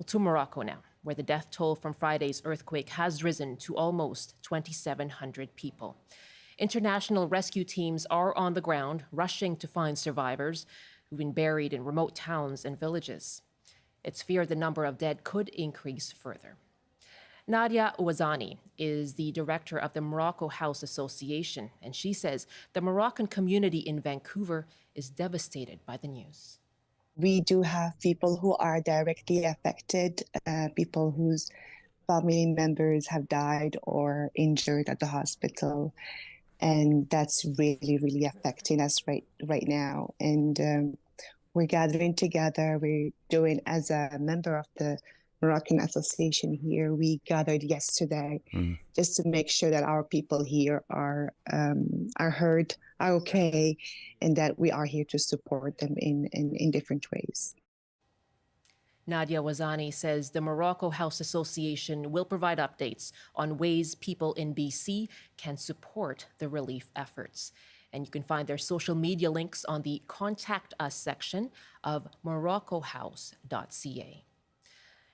To Morocco now, where the death toll from Friday's earthquake has risen to almost 2,700 people. International rescue teams are on the ground, rushing to find survivors who've been buried in remote towns and villages. It's feared the number of dead could increase further. Nadia Ouazani is the director of the Morocco House Association, and she says the Moroccan community in Vancouver is devastated by the news. We do have people who are directly affected, people whose family members have died or injured at the hospital. And that's really, really affecting us right now. And we're gathering together. We're doing, as a member of the Moroccan Association here, we gathered yesterday just to make sure that our people here are heard, are okay, and that we are here to support them in different ways. Nadia Ouazani says the Morocco House Association will provide updates on ways people in BC can support the relief efforts. And you can find their social media links on the Contact Us section of moroccohouse.ca.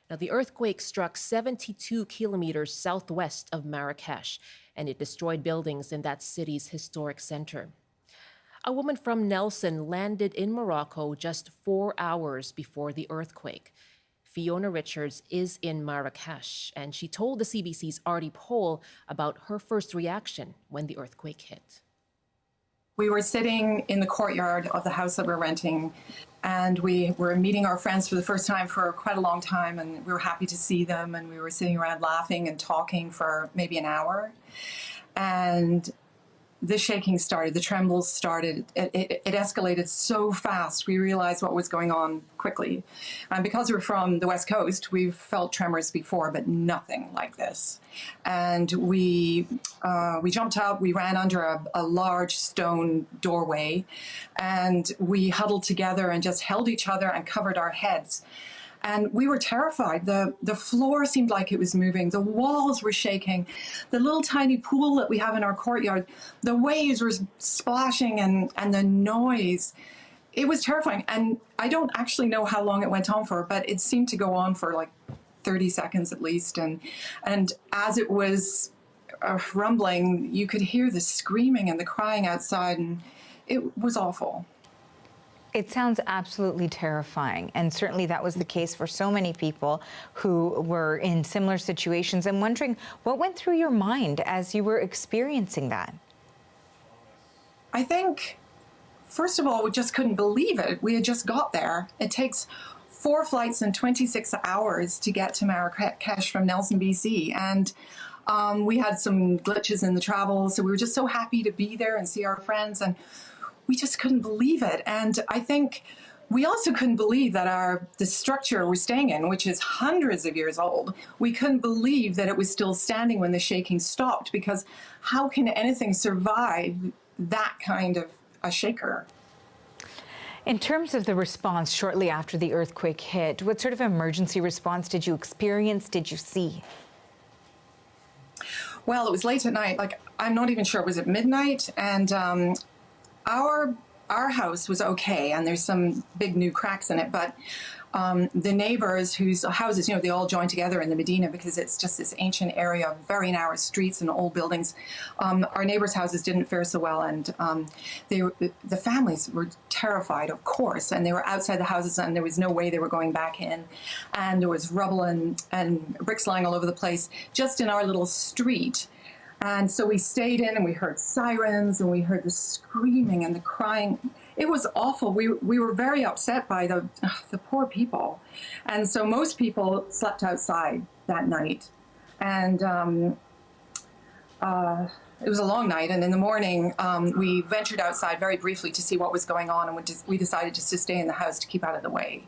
Now, the earthquake struck 72 kilometers southwest of Marrakesh, and it destroyed buildings in that city's historic center. A woman from Nelson landed in Morocco just 4 hours before the earthquake. Fiona Richards is in Marrakesh, and she told the CBC's Artie Pole about her first reaction when the earthquake hit. We were sitting in the courtyard of the house that we're renting, and we were meeting our friends for the first time for quite a long time, and we were happy to see them, and we were sitting around laughing and talking for maybe an hour. And the shaking started, the trembles started. It escalated so fast. We realized what was going on quickly. And because we're from the West Coast, we've felt tremors before, but nothing like this. And we jumped up, we ran under a large stone doorway, and we huddled together and just held each other and covered our heads. And we were terrified. The floor seemed like it was moving. The walls were shaking. The little tiny pool that we have in our courtyard, the waves were splashing and the noise. It was terrifying. And I don't actually know how long it went on for, but it seemed to go on for like 30 seconds at least. And as it was rumbling, you could hear the screaming and the crying outside, and it was awful. It sounds absolutely terrifying, and certainly that was the case for so many people who were in similar situations. I'm wondering what went through your mind as you were experiencing that? I think, first of all, we just couldn't believe it. We had just got there. It takes 4 flights and 26 hours to get to Marrakesh from Nelson, BC, and we had some glitches in the travel, so we were just so happy to be there and see our friends, and we just couldn't believe it. And I think we also couldn't believe that the structure we're staying in, which is hundreds of years old, we couldn't believe that it was still standing when the shaking stopped, because how can anything survive that kind of a shaker? In terms of the response shortly after the earthquake hit, what sort of emergency response did you experience, did you see? Well, it was late at night. Like, I'm not even sure, was it midnight? And our house was okay, and there's some big new cracks in it, but the neighbors whose houses, you know, they all join together in the Medina because it's just this ancient area of very narrow streets and old buildings. Our neighbors' houses didn't fare so well, and the families were terrified, of course, and they were outside the houses, and there was no way they were going back in, and there was rubble and bricks lying all over the place, just in our little street. And so we stayed in, and we heard sirens, and we heard the screaming and the crying. It was awful. We were very upset by the poor people. And so most people slept outside that night. And it was a long night. And in the morning, we ventured outside very briefly to see what was going on. And we decided just to stay in the house to keep out of the way.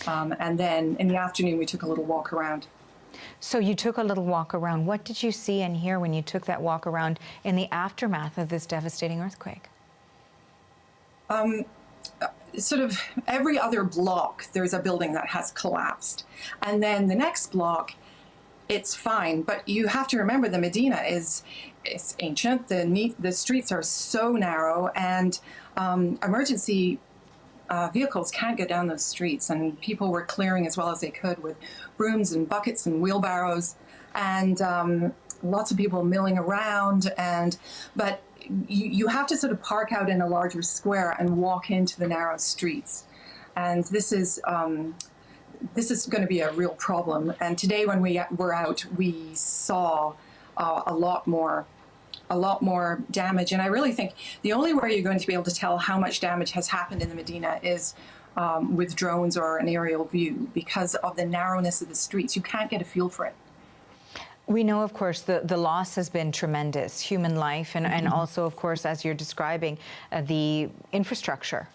And then in the afternoon, we took a little walk around. So you took a little walk around. What did you see and hear when you took that walk around in the aftermath of this devastating earthquake? Sort of every other block, there's a building that has collapsed. And then the next block, it's fine. But you have to remember the Medina it's ancient. The streets are so narrow, and emergency vehicles can't get down those streets, and people were clearing as well as they could with brooms and buckets and wheelbarrows, and lots of people milling around. But you have to sort of park out in a larger square and walk into the narrow streets, and this is going to be a real problem. And today, when we were out, we saw a lot more damage. And I really think the only way you're going to be able to tell how much damage has happened in the Medina is with drones or an aerial view, because of the narrowness of the streets. You can't get a feel for it. We know, of course, the loss has been tremendous, human life, and also, of course, as you're describing, the infrastructure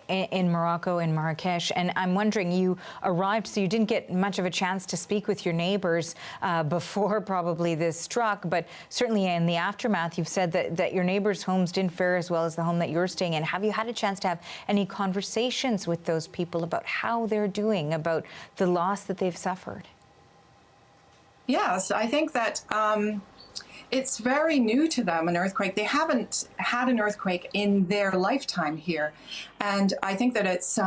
in Morocco, in Marrakesh. And I'm wondering, you arrived, so you didn't get much of a chance to speak with your neighbors before probably this struck, but certainly in the aftermath, you've said that your neighbors' homes didn't fare as well as the home that you're staying in. Have you had a chance to have any conversations with those people about how they're doing, about the loss that they've suffered? Yes, I think that it's very new to them, an earthquake. They haven't had an earthquake in their lifetime here. And I think that it's,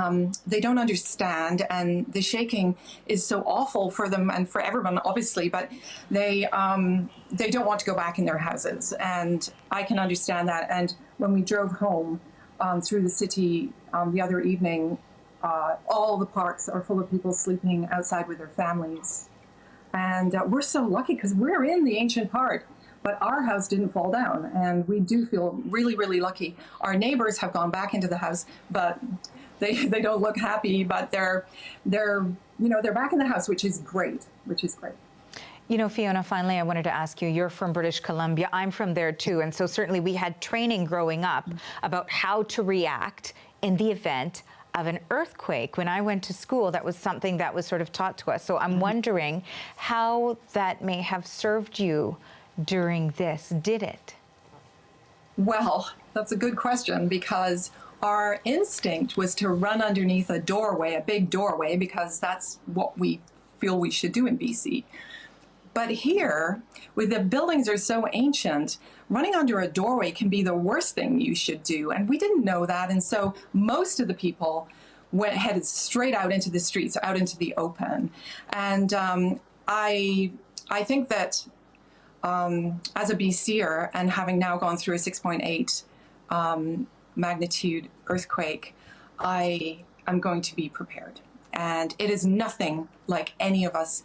they don't understand, and the shaking is so awful for them and for everyone, obviously, but they don't want to go back in their houses. And I can understand that. And when we drove home through the city the other evening, all the parks are full of people sleeping outside with their families. And we're so lucky because we're in the ancient part, but our house didn't fall down, and we do feel really, really lucky. Our neighbors have gone back into the house, but they don't look happy, but they're back in the house, which is great, You know, Fiona, finally, I wanted to ask you, you're from British Columbia. I'm from there too. And so certainly we had training growing up about how to react in the event of an earthquake. When I went to school, that was something that was sort of taught to us. So I'm wondering how that may have served you during this. Did it? Well, that's a good question, because our instinct was to run underneath a doorway, a big doorway, because that's what we feel we should do in BC. But here, with the buildings are so ancient, running under a doorway can be the worst thing you should do. And we didn't know that. And so most of the people headed straight out into the streets, out into the open. And I think that as a BCer, and having now gone through a 6.8 magnitude earthquake, I am going to be prepared. And it is nothing like any of us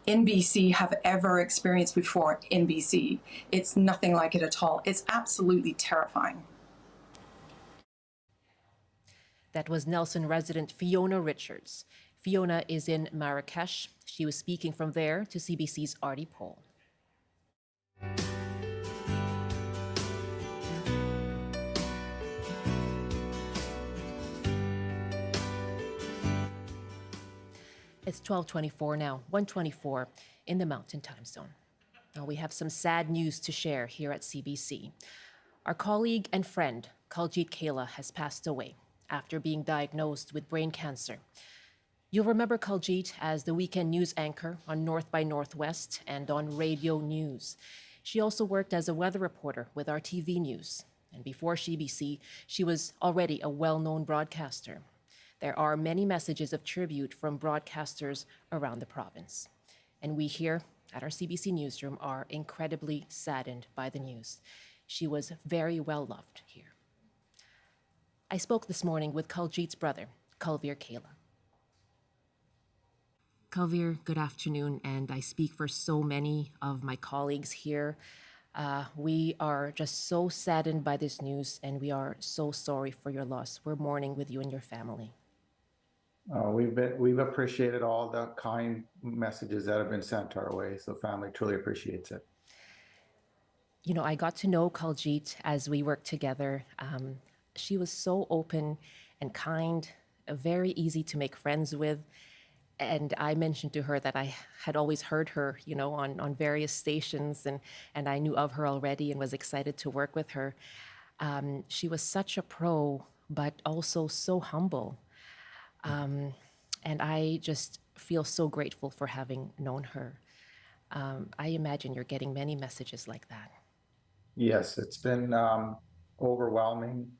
in BC have ever experienced before in BC. It's nothing like it at all. It's absolutely terrifying. That was Nelson resident Fiona Richards. Fiona is in Marrakesh. She was speaking from there to CBC's Artie Pole. It's 12:24 now, 1:24 in the Mountain Time Zone. Now we have some sad news to share here at CBC. Our colleague and friend, Kuljit Kaila, has passed away after being diagnosed with brain cancer. You'll remember Kuljit as the weekend news anchor on North by Northwest and on Radio News. She also worked as a weather reporter with our TV news. And before CBC, she was already a well-known broadcaster. There are many messages of tribute from broadcasters around the province. And we here at our CBC newsroom are incredibly saddened by the news. She was very well loved here. I spoke this morning with Kuljit's brother, Kulveer Kaila. Kulveer, good afternoon, and I speak for so many of my colleagues here. We are just so saddened by this news, and we are so sorry for your loss. We're mourning with you and your family. We've appreciated all the kind messages that have been sent our way, so family truly appreciates it. You know, I got to know Kuljit as we worked together. She was so open and kind, very easy to make friends with. And I mentioned to her that I had always heard her, you know, on various stations, and I knew of her already and was excited to work with her. She was such a pro, but also so humble. And I just feel so grateful for having known her. I imagine you're getting many messages like that. Yes, it's been overwhelming.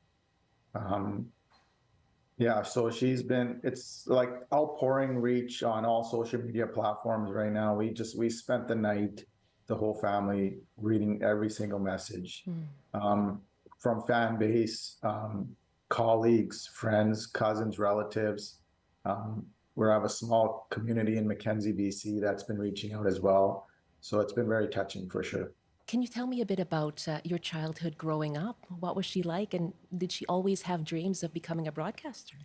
Yeah, so it's like outpouring reach on all social media platforms right now. We spent the night, the whole family, reading every single message um, from fan base, colleagues, friends, cousins, relatives. We have a small community in Mackenzie, BC that's been reaching out as well. So it's been very touching for sure. Can you tell me a bit about your childhood growing up? What was she like, and did she always have dreams of becoming a broadcaster?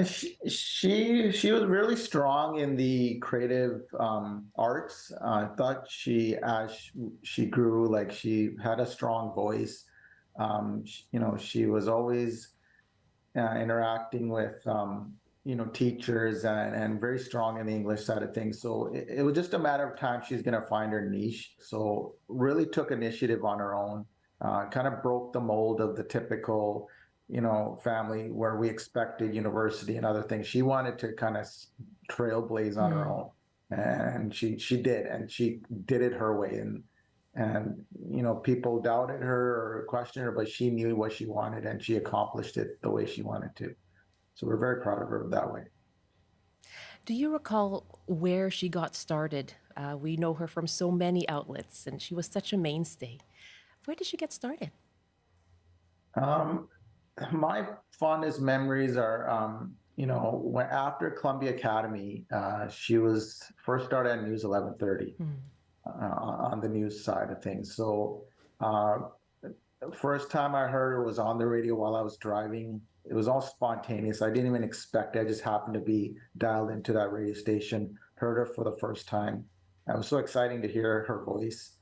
She was really strong in the creative arts. I thought she grew, like she had a strong voice. She was always interacting with teachers and very strong in the English side of things. So it was just a matter of time she's going to find her niche. So really took initiative on her own, kind of broke the mold of the typical family where we expected university and other things. She wanted to kind of trailblaze on her own, and she did, and she did it her way. And people doubted her or questioned her, but she knew what she wanted, and she accomplished it the way she wanted to. So we're very proud of her that way. Do you recall where she got started? We know her from so many outlets, and she was such a mainstay. Where did she get started? My fondest memories are, when after Columbia Academy, she was first started at News 1130 on the news side of things. So first time I heard her was on the radio while I was driving. It was all spontaneous. I didn't even expect it. I just happened to be dialed into that radio station, heard her for the first time. It was so exciting to hear her voice.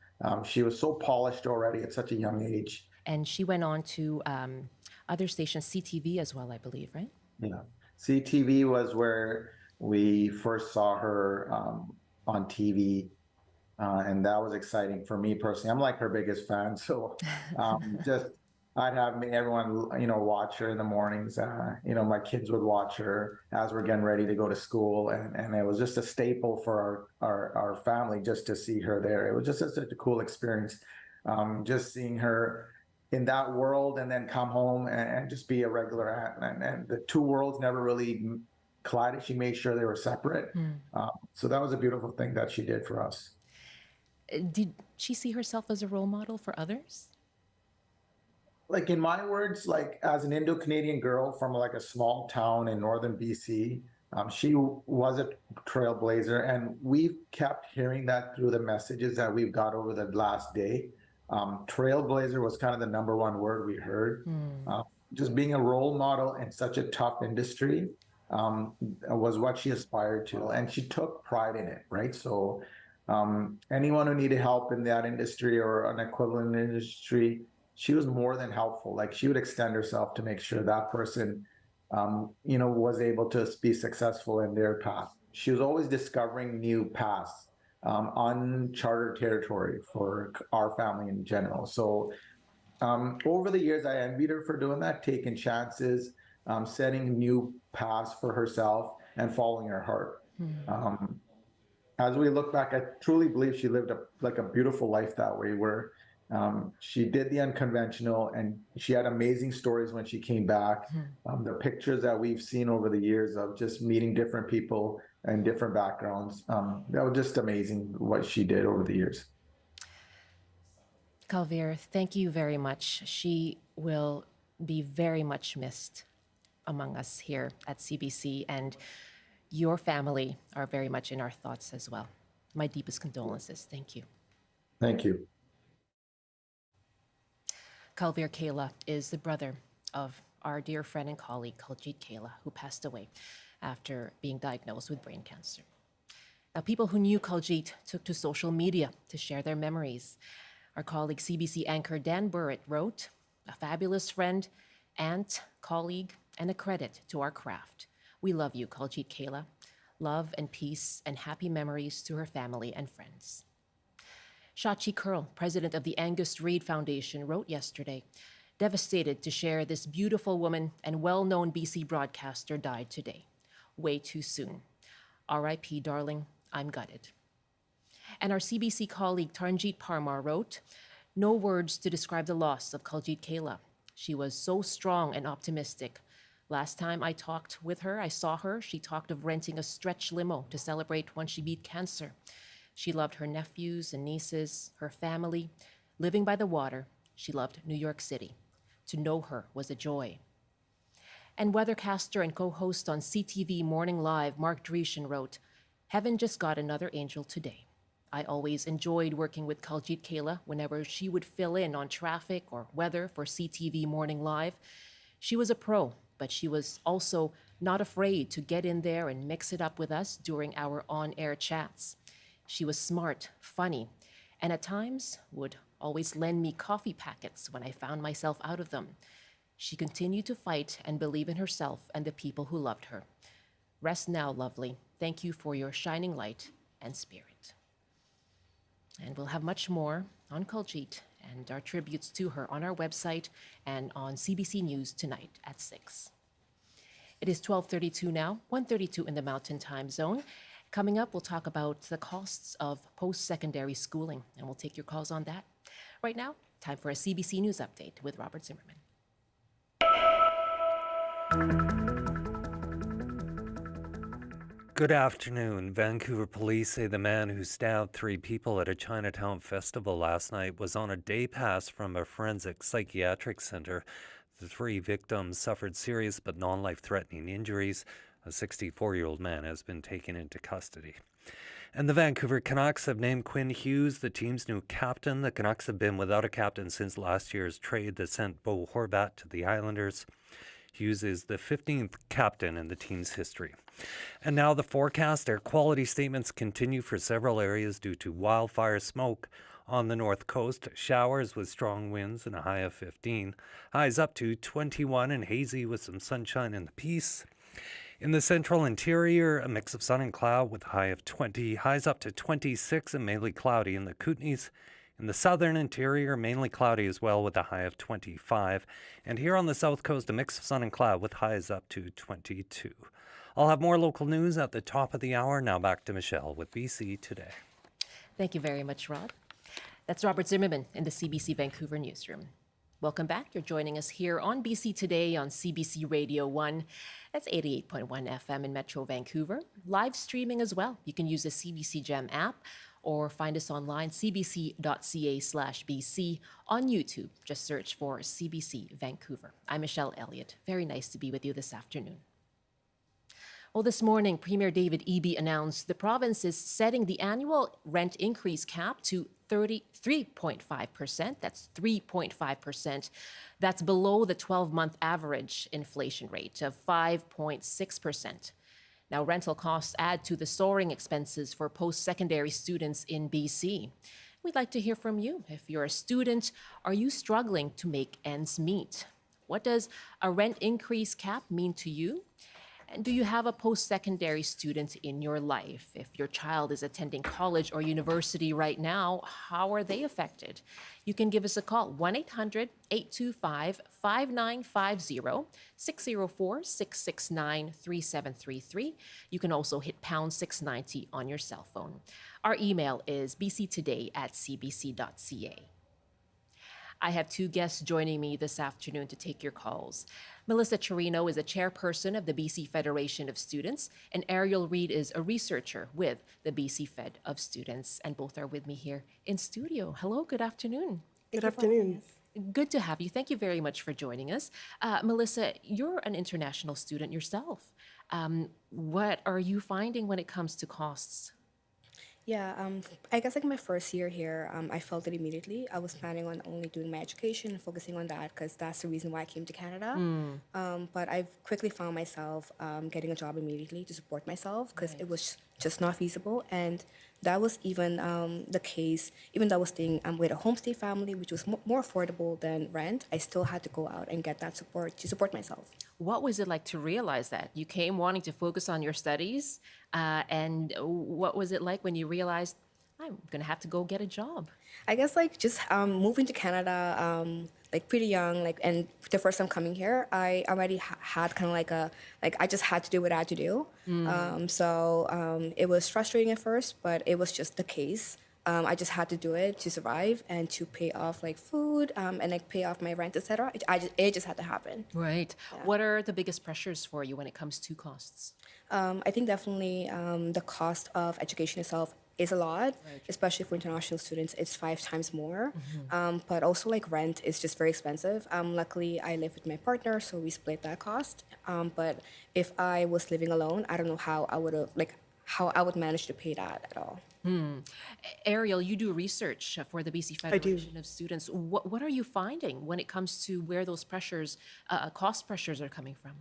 She was so polished already at such a young age. And she went on to other stations, CTV as well, I believe, right? Yeah. CTV was where we first saw her on TV. And that was exciting for me personally. I'm like her biggest fan. So I'd have everyone, watch her in the mornings. My kids would watch her as we're getting ready to go to school. And it was just a staple for our family just to see her there. It was just such a cool experience. Just seeing her in that world and then come home and just be a regular and the two worlds never really collided. She made sure they were separate. So that was a beautiful thing that she did for us. Did she see herself as a role model for others? Like in my words, like as an Indo-Canadian girl from like a small town in northern BC, she was a trailblazer, and we've kept hearing that through the messages that we've got over the last day. Trailblazer was kind of the number one word we heard. Just being a role model in such a tough industry was what she aspired to, and she took pride in it, right? So anyone who needed help in that industry or an equivalent industry, she was more than helpful. Like she would extend herself to make sure that person, was able to be successful in their path. She was always discovering new paths, uncharted territory for our family in general. So over the years, I envied her for doing that, taking chances, setting new paths for herself and following her heart. As we look back, I truly believe she lived a beautiful life that way, where she did the unconventional, and she had amazing stories when she came back. The pictures that we've seen over the years of just meeting different people and different backgrounds, that was just amazing what she did over the years. Calvaire, thank you very much. She will be very much missed among us here at CBC, and your family are very much in our thoughts as well. My deepest condolences. Thank you. Thank you. Calvaire Kaila is the brother of our dear friend and colleague, Kuljit Kaila, who passed away after being diagnosed with brain cancer. Now, people who knew Kuljit took to social media to share their memories. Our colleague CBC anchor Dan Burritt wrote, "A fabulous friend, aunt, colleague, and a credit to our craft. We love you, Kuljit Kaila. Love and peace and happy memories to her family and friends." Shachi Curl, president of the Angus Reid Foundation, wrote yesterday, "Devastated to share this beautiful woman and well-known BC broadcaster died today. Way too soon. R.I.P. darling, I'm gutted." And our CBC colleague Tarnjeet Parmar wrote, "No words to describe the loss of Kuljit Kaila. She was so strong and optimistic, Last time I talked with her, I saw her, she talked of renting a stretch limo to celebrate when she beat cancer. She loved her nephews and nieces, her family. Living by the water, she loved New York City. To know her was a joy. And weathercaster and co-host on CTV Morning Live, Mark Dreeshen wrote, "Heaven just got another angel today. I always enjoyed working with Kuljit Kaila whenever she would fill in on traffic or weather for CTV Morning Live. She was a pro, but she was also not afraid to get in there and mix it up with us during our on-air chats. She was smart, funny, and at times would always lend me coffee packets when I found myself out of them. She continued to fight and believe in herself and the people who loved her. Rest now, lovely. Thank you for your shining light and spirit." And we'll have much more on Kuljit and our tributes to her on our website and on CBC News tonight at 6. It is 12:32 now, 1:32 in the Mountain Time Zone. Coming up, we'll talk about the costs of post-secondary schooling, and we'll take your calls on that. Right now, time for a CBC News update with Robert Zimmerman. Good afternoon. Vancouver police say the man who stabbed 3 people at a Chinatown festival last night was on a day pass from a forensic psychiatric center. The 3 victims suffered serious but non-life-threatening injuries. A 64-year-old man has been taken into custody. And the Vancouver Canucks have named Quinn Hughes the team's new captain. The Canucks have been without a captain since last year's trade that sent Bo Horvat to the Islanders. Hughes is the 15th captain in the team's history. And now the forecast. Air quality statements continue for several areas due to wildfire smoke. On the north coast, showers with strong winds and a high of 15. Highs up to 21 and hazy with some sunshine in the Peace. In the central interior, a mix of sun and cloud with a high of 20. Highs up to 26 and mainly cloudy in the Kootenays. In the southern interior, mainly cloudy as well with a high of 25. And here on the south coast, a mix of sun and cloud with highs up to 22. I'll have more local news at the top of the hour. Now back to Michelle with BC Today. Thank you very much, Rod. That's Robert Zimmerman in the CBC Vancouver newsroom. Welcome back. You're joining us here on BC Today on CBC Radio 1. That's 88.1 FM in Metro Vancouver. Live streaming as well. You can use the CBC Gem app or find us online, cbc.ca/BC. On YouTube, just search for CBC Vancouver. I'm Michelle Eliot. Very nice to be with you this afternoon. Well, this morning, Premier David Eby announced the province is setting the annual rent increase cap to 3.5%. That's 3.5%. That's below the 12-month average inflation rate of 5.6%. Now, rental costs add to the soaring expenses for post-secondary students in BC. We'd like to hear from you. If you're a student, are you struggling to make ends meet? What does a rent increase cap mean to you? And do you have a post-secondary student in your life? If your child is attending college or university right now, how are they affected? You can give us a call, 1-800-825-5950, 604-669-3733. You can also hit pound 690 on your cell phone. Our email is bctoday@cbc.ca. I have 2 guests joining me this afternoon to take your calls. Melissa Chirino is a chairperson of the BC Federation of Students, and Ariel Reid is a researcher with the BC Fed of Students, and both are with me here in studio. Hello, good afternoon. Good afternoon. Good to have you. Thank you very much for joining us. Melissa, you're an international student yourself. What are you finding when it comes to costs? Yeah, I guess like my first year here, I felt it immediately. I was planning on only doing my education and focusing on that because that's the reason why I came to Canada. But I've quickly found myself getting a job immediately to support myself because it was just not feasible. And that was even the case, even though I was staying with a homestay family, which was more affordable than rent, I still had to go out and get that support to support myself. What was it like to realize that? You came wanting to focus on your studies, and what was it like when you realized, I'm going to have to go get a job? I guess like just moving to Canada, like pretty young, like, and the first time coming here, I already had kind of like I just had to do what I had to do. So it was frustrating at first, but it was just the case. I just had to do it to survive and to pay off like food and like pay off my rent, etc. It just had to happen. Right. What are the biggest pressures for you when it comes to costs? I think definitely the cost of education itself is a lot, especially for international students. It's 5 times more. But also like rent is just very expensive. Luckily, I live with my partner, so we split that cost. But if I was living alone, I don't know how I would manage to pay that at all. Ariel, you do research for the BC Federation of Students. What are you finding when it comes to where those pressures, cost pressures are coming from?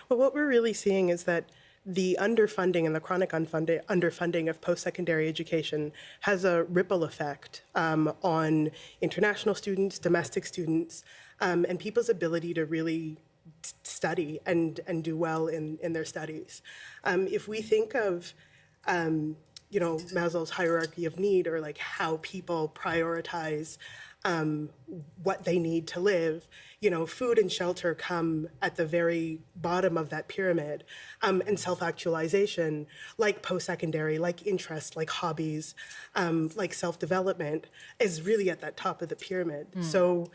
Well, what we're really seeing is that the underfunding and the chronic underfunding of post-secondary education has a ripple effect on international students, domestic students, and people's ability to really study and do well in their studies. If we think of Maslow's hierarchy of need, or like how people prioritize what they need to live, food and shelter come at the very bottom of that pyramid, and self-actualization, like post-secondary, like interests, like hobbies, like self-development, is really at that top of the pyramid. So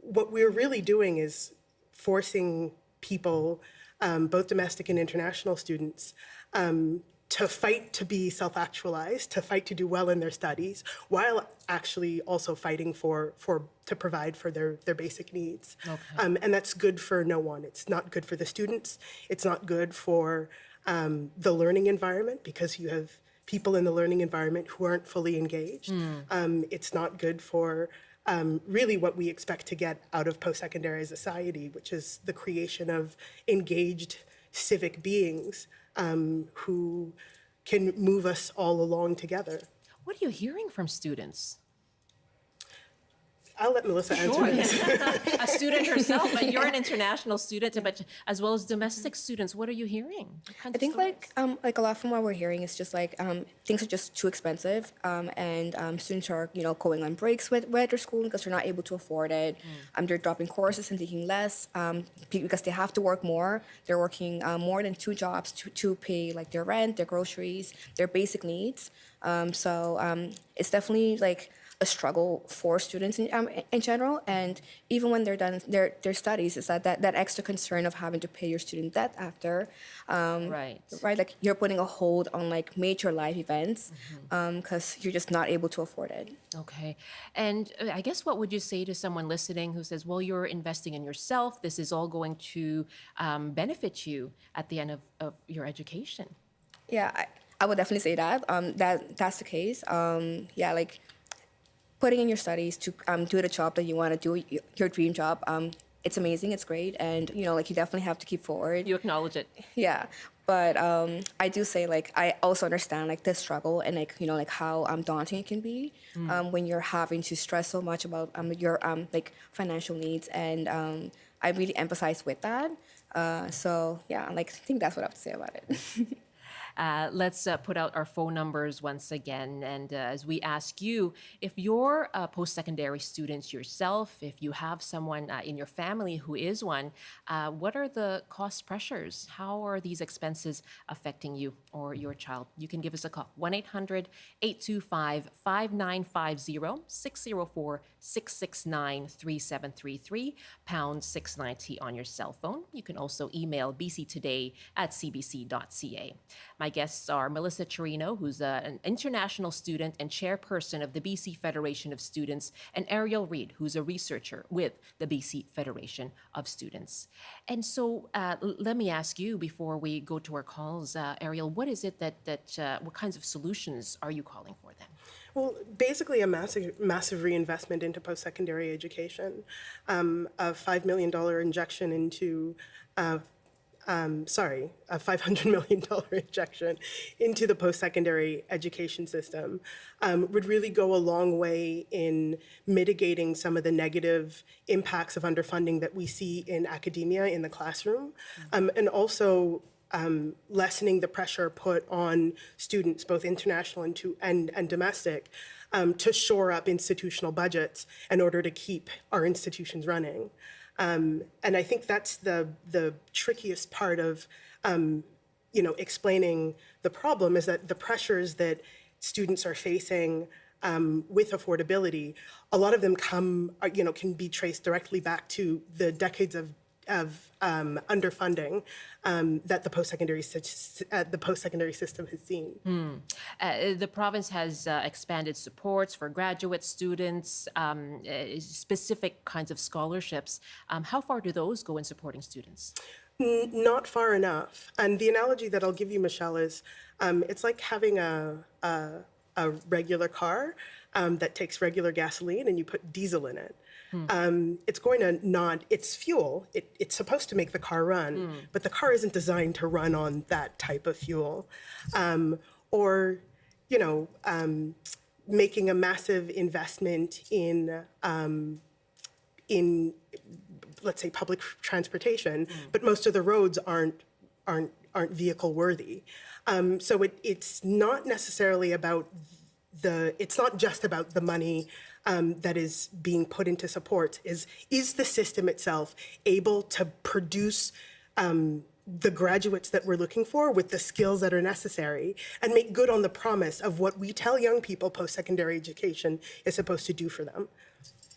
what we're really doing is forcing people, both domestic and international students, to fight to be self-actualized, to fight to do well in their studies, while actually also fighting to provide for their basic needs. Okay. And that's good for no one. It's not good for the students. It's not good for the learning environment, because you have people in the learning environment who aren't fully engaged. It's not good for really what we expect to get out of post-secondary society, which is the creation of engaged civic beings who can move us all along together. What are you hearing from students? I'll let Melissa answer this. A student herself, but you're an international student, but as well as domestic students. What are you hearing? I think like a lot from what we're hearing is just like things are just too expensive, and students are going on breaks with their school because they're not able to afford it. They're dropping courses and taking less because they have to work more. They're working more than 2 jobs to pay like their rent, their groceries, their basic needs. So it's definitely like a struggle for students in general, and even when they're done their studies, is that extra concern of having to pay your student debt after, right? Like you're putting a hold on like major life events because you're just not able to afford it. Okay, and I guess what would you say to someone listening who says, well, you're investing in yourself, this is all going to benefit you at the end of your education? Yeah, I would definitely say that that's the case. Like putting in your studies to do the job that you want to do, your dream job, it's amazing, it's great, and like you definitely have to keep forward. You acknowledge it. Yeah, but I do say like I also understand like the struggle and like like how daunting it can be when you're having to stress so much about your like financial needs, and I really empathize with that. So yeah, like I think that's what I have to say about it. Let's put out our phone numbers once again. And as we ask you, if you're a post-secondary student yourself, if you have someone in your family who is one, what are the cost pressures? How are these expenses affecting you or your child? You can give us a call, 1-800-825-5950, 604-669-3733, pound 690 on your cell phone. You can also email bctoday@cbc.ca. My guests are Melissa Chirino, who's an international student and chairperson of the BC Federation of Students, and Ariel Reid, who's a researcher with the BC Federation of Students. And so let me ask you before we go to our calls, Ariel, what is it what kinds of solutions are you calling for then? Well, basically a massive reinvestment into post-secondary education, a $5 million injection into a $500 million injection into the post-secondary education system would really go a long way in mitigating some of the negative impacts of underfunding that we see in academia in the classroom, and also lessening the pressure put on students, both international and domestic, to shore up institutional budgets in order to keep our institutions running. And I think that's the trickiest part of, explaining the problem, is that the pressures that students are facing with affordability, a lot of them can be traced directly back to the decades of underfunding that the post-secondary system has seen. The province has expanded supports for graduate students, specific kinds of scholarships. How far do those go in supporting students? Not far enough. And the analogy that I'll give you, Michelle, is it's like having a regular car that takes regular gasoline and you put diesel in it. It's going to it's fuel. It's supposed to make the car run, but the car isn't designed to run on that type of fuel. Or, making a massive investment in let's say, public transportation, but most of the roads aren't vehicle worthy. So it's not necessarily about it's not just about the money that is being put into supports. Is the system itself able to produce the graduates that we're looking for with the skills that are necessary and make good on the promise of what we tell young people post-secondary education is supposed to do for them?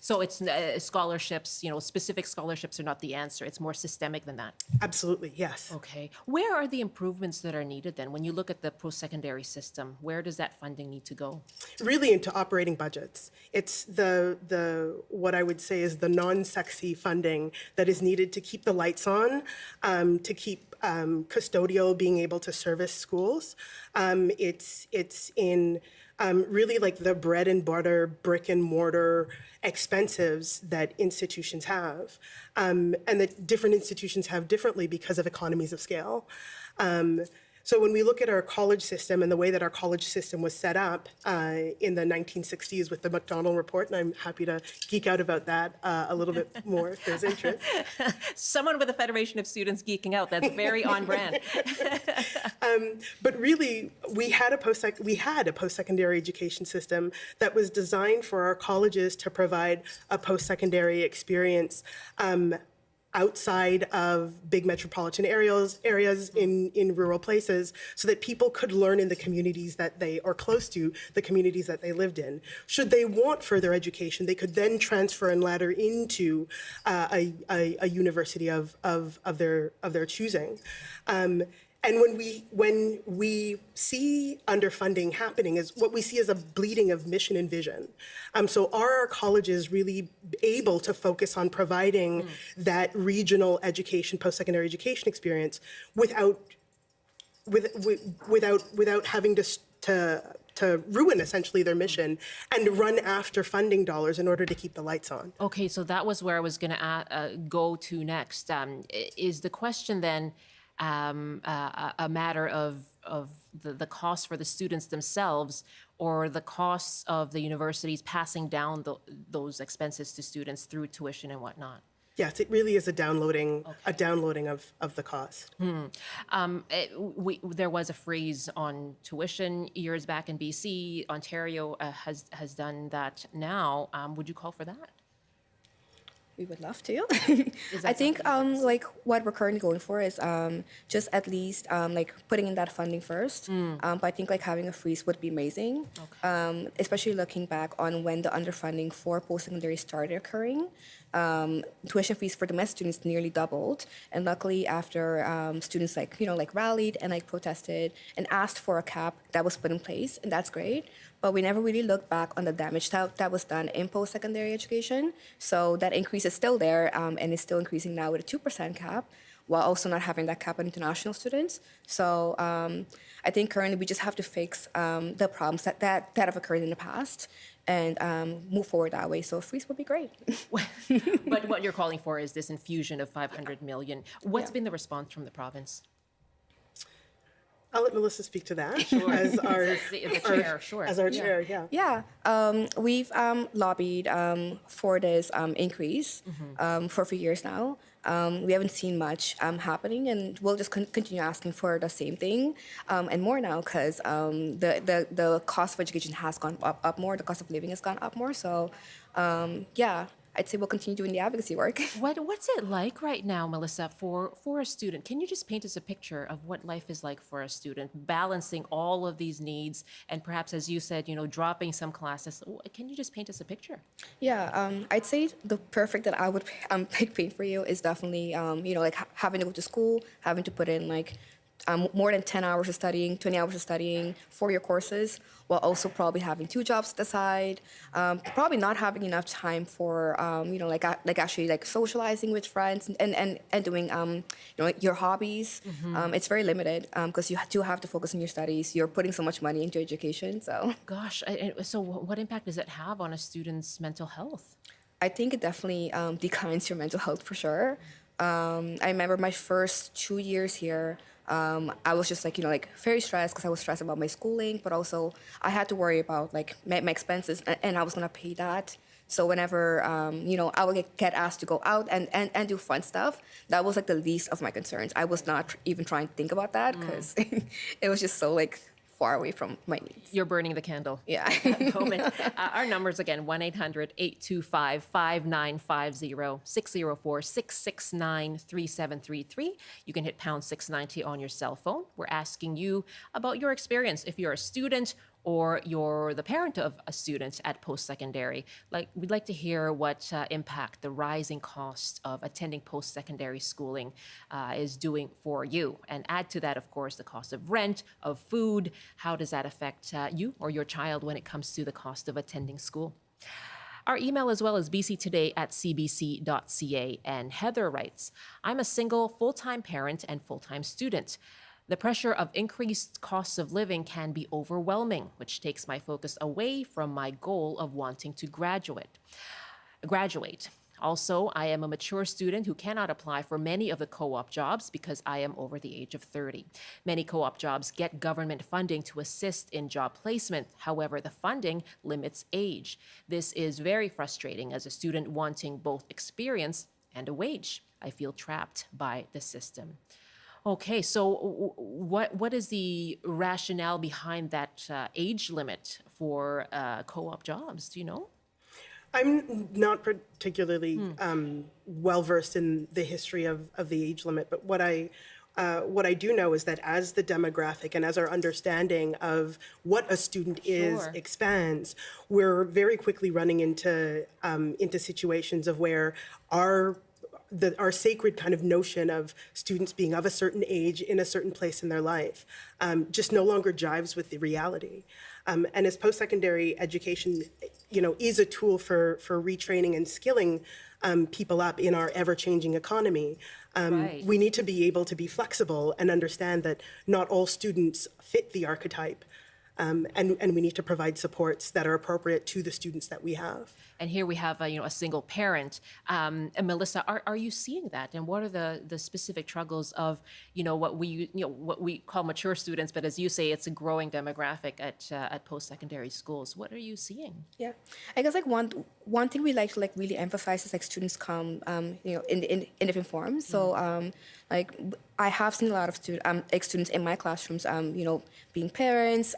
So it's scholarships, specific scholarships are not the answer. It's more systemic than that. Absolutely, yes. Okay. Where are the improvements that are needed then? When you look at the post-secondary system, where does that funding need to go? Really into operating budgets. It's what I would say is the non-sexy funding that is needed to keep the lights on, to keep custodial being able to service schools. It's in really like the bread and butter, brick and mortar expenses that institutions have, and that different institutions have differently because of economies of scale. So when we look at our college system and the way that our college system was set up in the 1960s with the McDonald Report, and I'm happy to geek out about that a little bit more if there's interest. Someone with a Federation of Students geeking out, that's very on brand. But really, we had a post-secondary education system that was designed for our colleges to provide a post-secondary experience outside of big metropolitan areas in rural places, so that people could learn in the communities or close to the communities that they lived in. Should they want further education, they could then transfer and ladder into a university of their choosing. And when we see underfunding happening, is what we see as a bleeding of mission and vision. So are our colleges really able to focus on providing that regional education, post-secondary education experience without having to ruin essentially their mission and run after funding dollars in order to keep the lights on? Okay, so that was where I was going to go to next. Is the question then a matter of the cost for the students themselves, or the costs of the universities passing down those expenses to students through tuition and whatnot? Yes, it really is a downloading of the cost. There was a freeze on tuition years back in BC. Ontario has done that now. Would you call for that? We would love to. I think like what we're currently going for is just at least like putting in that funding first. But I think like having a freeze would be amazing, especially looking back on when the underfunding for post-secondary started occurring. Tuition fees for domestic students nearly doubled, and luckily after students like rallied and like protested and asked for a cap, that was put in place, and that's great. But we never really looked back on the damage that was done in post-secondary education. So that increase is still there, and is still increasing now with a 2% cap, while also not having that cap on international students. So I think currently we just have to fix the problems that have occurred in the past and move forward that way. So a freeze would be great. But what you're calling for is this infusion of $500 million. What's been the response from the province? I'll let Melissa speak to that as our chair. Yeah, we've lobbied for this increase for a few years now. We haven't seen much happening, and we'll just continue asking for the same thing and more now, because the cost of education has gone up more, the cost of living has gone up more. So yeah, I'd say we'll continue doing the advocacy work. What's it like right now, Melissa, for a student? Can you just paint us a picture of what life is like for a student, balancing all of these needs and perhaps, as you said, dropping some classes? Can you just paint us a picture? Yeah, I'd say the perfect that I would paint for you is definitely, like having to go to school, having to put in like more than 10 hours of studying, 20 hours of studying for your courses, while also probably having 2 jobs to the side, probably not having enough time for, like actually like socializing with friends and doing, your hobbies. It's very limited because you do have to focus on your studies. You're putting so much money into education, so. Gosh, so what impact does it have on a student's mental health? I think it definitely declines your mental health for sure. I remember my first 2 years here, I was just like, very stressed because I was stressed about my schooling, but also I had to worry about like my expenses and I was going to pay that. So whenever, I would get asked to go out and do fun stuff, that was like the least of my concerns. I was not even trying to think about that because it was just so like far away from my needs. You're burning the candle. Yeah. At that moment. Our numbers again, 1-800-825-5950, 604-669-3733. You can hit pound 690 on your cell phone. We're asking you about your experience if you're a student or you're the parent of a student at post-secondary. We'd like to hear what impact the rising cost of attending post-secondary schooling is doing for you. And add to that, of course, the cost of rent, of food. How does that affect you or your child when it comes to the cost of attending school? Our email as well is bctoday@cbc.ca. And Heather writes, I'm a single full-time parent and full-time student. The pressure of increased costs of living can be overwhelming, which takes my focus away from my goal of wanting to graduate. Also, I am a mature student who cannot apply for many of the co-op jobs because I am over the age of 30. Many co-op jobs get government funding to assist in job placement. However, the funding limits age. This is very frustrating as a student wanting both experience and a wage. I feel trapped by the system. Okay, so what is the rationale behind that age limit for co-op jobs? Do you know? I'm not particularly well versed in the history of the age limit, but what I do know is that as the demographic and as our understanding of what a student is expands, we're very quickly running into situations of where our sacred kind of notion of students being of a certain age in a certain place in their life just no longer jives with the reality. And as post-secondary education, is a tool for retraining and skilling people up in our ever-changing economy, we need to be able to be flexible and understand that not all students fit the archetype. And we need to provide supports that are appropriate to the students that we have. And here we have a single parent. And Melissa, are you seeing that? And what are the specific struggles of what we call mature students, but as you say, it's a growing demographic at post-secondary schools. What are you seeing? Yeah, I guess like one thing we like to really emphasize is like students come in different forms. So I have seen a lot of students in my classrooms being parents,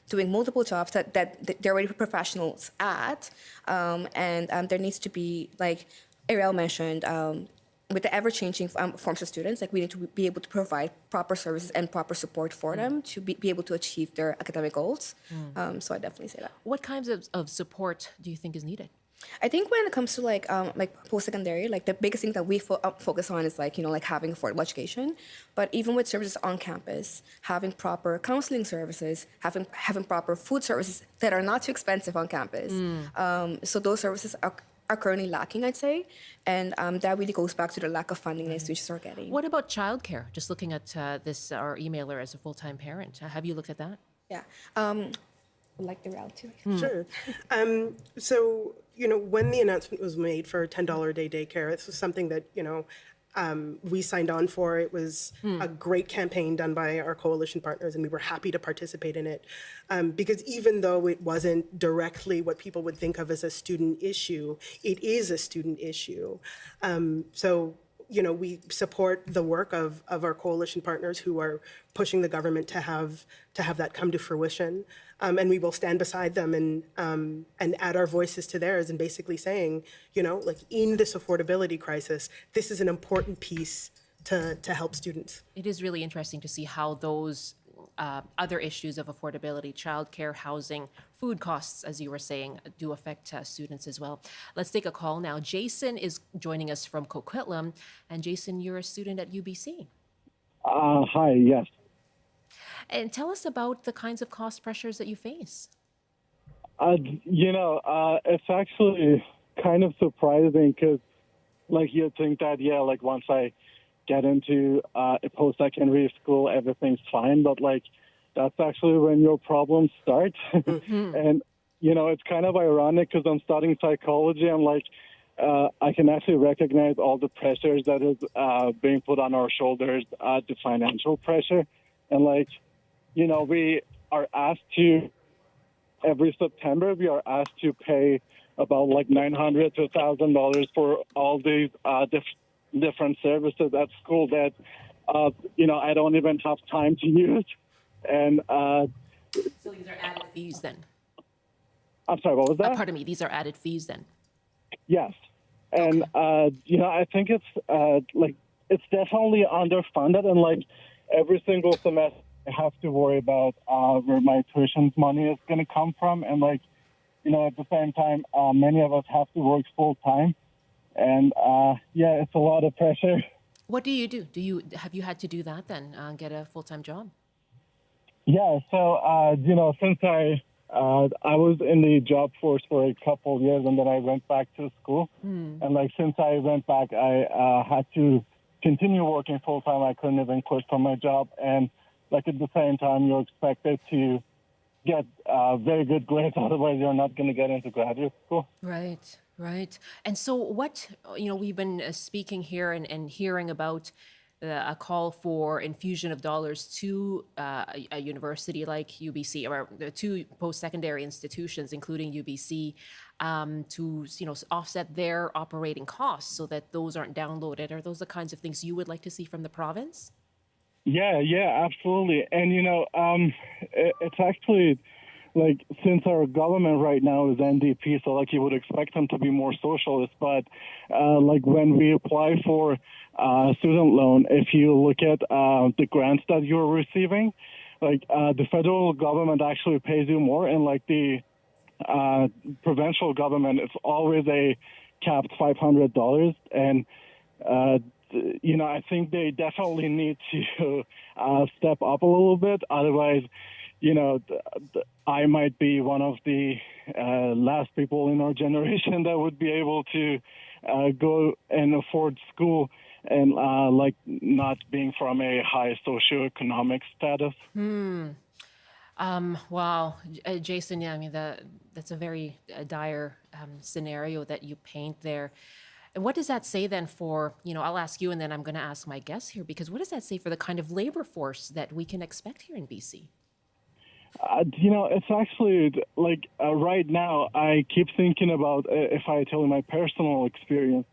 doing multiple jobs that they're already professionals at, and there needs to be, like Ariel mentioned, with the ever-changing forms of students, we need to be able to provide proper services and proper support for them to be able to achieve their academic goals. So I definitely say that. What kinds of support do you think is needed? I think when it comes to post-secondary, the biggest thing that we focus on is having affordable education. But even with services on campus, having proper counseling services, having proper food services that are not too expensive on campus. So those services are currently lacking, I'd say, and that really goes back to the lack of funding that institutions are getting. What about childcare? Just looking at this, our emailer as a full-time parent, have you looked at that? Yeah. Like the route too. Sure. So, when the announcement was made for $10 a day daycare, this was something that, we signed on for. It was a great campaign done by our coalition partners, and we were happy to participate in it. Because even though it wasn't directly what people would think of as a student issue, it is a student issue. So, we support the work of our coalition partners who are pushing the government to have that come to fruition. And we will stand beside them and add our voices to theirs and basically saying, like in this affordability crisis, this is an important piece to help students. It is really interesting to see how those other issues of affordability, childcare, housing, food costs, as you were saying, do affect students as well. Let's take a call now. Jason is joining us from Coquitlam. And Jason, you're a student at UBC. Hi, yes. And tell us about the kinds of cost pressures that you face. It's actually kind of surprising because, you'd think that, once I get into a post-secondary school, everything's fine. But, that's actually when your problems start. Mm-hmm. And, it's kind of ironic because I'm studying psychology. I'm I can actually recognize all the pressures that is being put on our shoulders, the financial pressure. And, we are asked to, every September, we are asked to pay about $900 to $1,000 for all these different services at school that, I don't even have time to use. And so these are added fees then? I'm sorry, what was that? Pardon me, these are added fees then? Yes. And, I think it's definitely underfunded. And, every single semester, I have to worry about where my tuition money is going to come from. And, at the same time, many of us have to work full time. And, it's a lot of pressure. What do you do? Have you had to do that then, get a full-time job? Yeah, so, since I was in the job force for a couple of years and then I went back to school. And, since I went back, I had to continue working full-time. I couldn't even quit from my job. And, at the same time, you're expected to get very good grades, otherwise you're not going to get into graduate school. Right. And so what, we've been speaking here and hearing about a call for infusion of dollars to a university like UBC or two post-secondary institutions, including UBC, to offset their operating costs so that those aren't downloaded. Are those the kinds of things you would like to see from the province? Yeah, absolutely. And, it's actually, since our government right now is NDP, so, you would expect them to be more socialist. But, when we apply for student loan, if you look at the grants that you're receiving, the federal government actually pays you more. And, the provincial government, it's always a capped $500. And, I think they definitely need to step up a little bit. Otherwise, I might be one of the last people in our generation that would be able to go and afford school and not being from a high socioeconomic status. Wow, Jason, yeah, I mean, that's a very dire scenario that you paint there. And what does that say then for, I'll ask you and then I'm going to ask my guests here, because what does that say for the kind of labor force that we can expect here in BC? It's actually right now I keep thinking about, if I tell you my personal experience,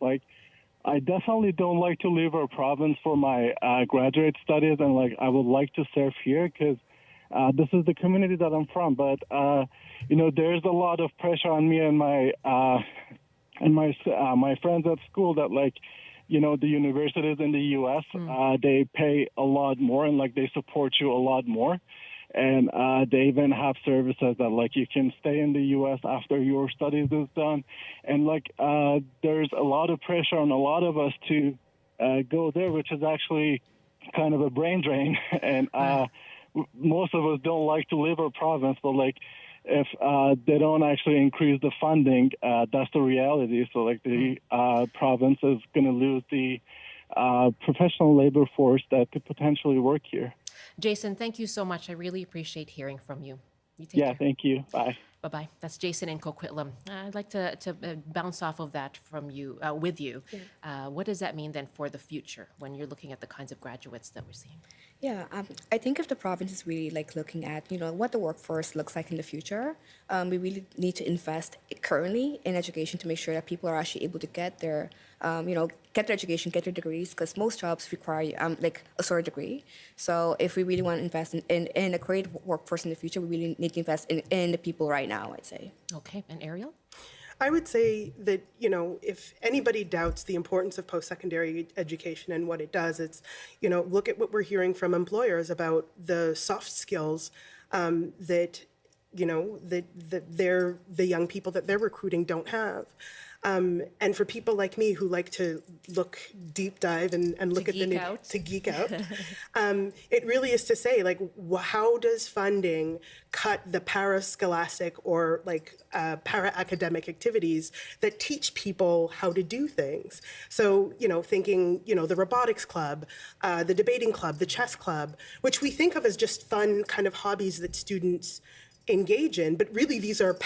I definitely don't like to leave our province for my graduate studies. And I would like to serve here because this is the community that I'm from. But, there's a lot of pressure on me and my friends at school that the universities in the U.S., they pay a lot more and they support you a lot more. And they even have services that you can stay in the U.S. after your studies is done. And there's a lot of pressure on a lot of us to go there, which is actually kind of a brain drain. And most of us don't like to leave our province, but if they don't actually increase the funding, that's the reality. So the province is going to lose the professional labor force that could potentially work here. Jason, thank you so much. I really appreciate hearing from you. You take care. Thank you. Bye. Bye-bye. That's Jason in Coquitlam. I'd like to bounce off of that from you, with you. Yeah. What does that mean then for the future when you're looking at the kinds of graduates that we're seeing? Yeah, I think if the province is really like looking at, what the workforce looks like in the future, we really need to invest currently in education to make sure that people are actually able to get their, get their education, get their degrees, because most jobs require like a sort of degree. So if we really want to invest in a great workforce in the future, we really need to invest in the people right now, I'd say. Okay, and Ariel? I would say that, if anybody doubts the importance of post-secondary education and what it does, it's, look at what we're hearing from employers about the soft skills that the young people that they're recruiting don't have. And for people like me who like to look deep dive and look at to geek out, it really is to say, like, how does funding cut the parascholastic or like para-academic activities that teach people how to do things? So, thinking, the robotics club, the debating club, the chess club, which we think of as just fun kind of hobbies that students engage in, but really these are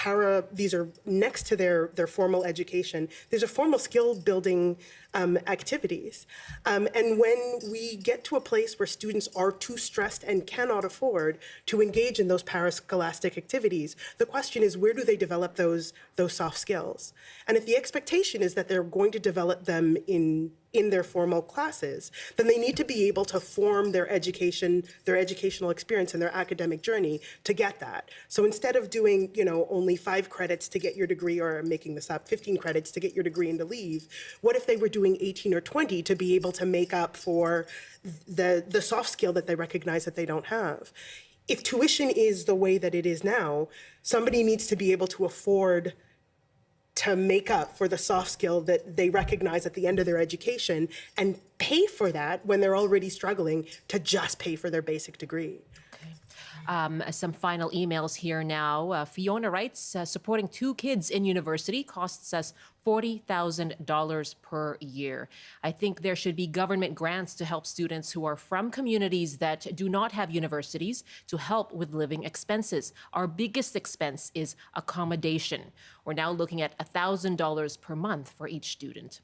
next to their formal education. These are formal skill building activities. And when we get to a place where students are too stressed and cannot afford to engage in those parascholastic activities, the question is, where do they develop those soft skills? And if the expectation is that they're going to develop them in their formal classes, then they need to be able to form their education, their educational experience and their academic journey to get that. So instead of doing, only 5 credits to get your degree, or making this up, 15 credits to get your degree and to leave, what if they were doing 18 or 20 to be able to make up for the soft skill that they recognize that they don't have? If tuition is the way that it is now, somebody needs to be able to afford to make up for the soft skill that they recognize at the end of their education and pay for that when they're already struggling to just pay for their basic degree. Some final emails here now. Fiona writes, supporting 2 kids in university costs us $40,000 per year. I think there should be government grants to help students who are from communities that do not have universities to help with living expenses. Our biggest expense is accommodation. We're now looking at $1,000 per month for each student.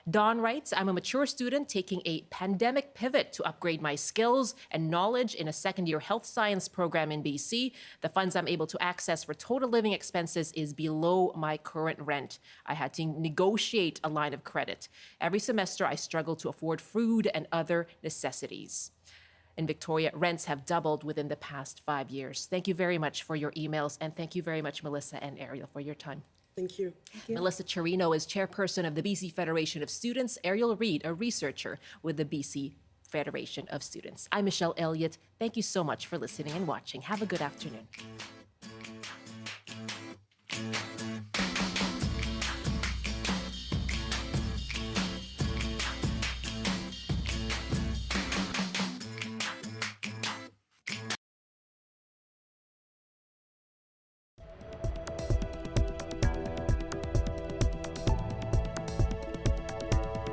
Dawn writes, I'm a mature student taking a pandemic pivot to upgrade my skills and knowledge in a second-year health science program in BC. The funds I'm able to access for total living expenses is below my current rent. I had to negotiate a line of credit. Every semester, I struggle to afford food and other necessities. In Victoria, rents have doubled within the past 5 years. Thank you very much for your emails, and thank you very much, Melissa and Ariel, for your time. Thank you. Melissa Chirino is chairperson of the BC Federation of Students. Ariel Reid, a researcher with the BC Federation of Students. I'm Michelle Eliot. Thank you so much for listening and watching. Have a good afternoon.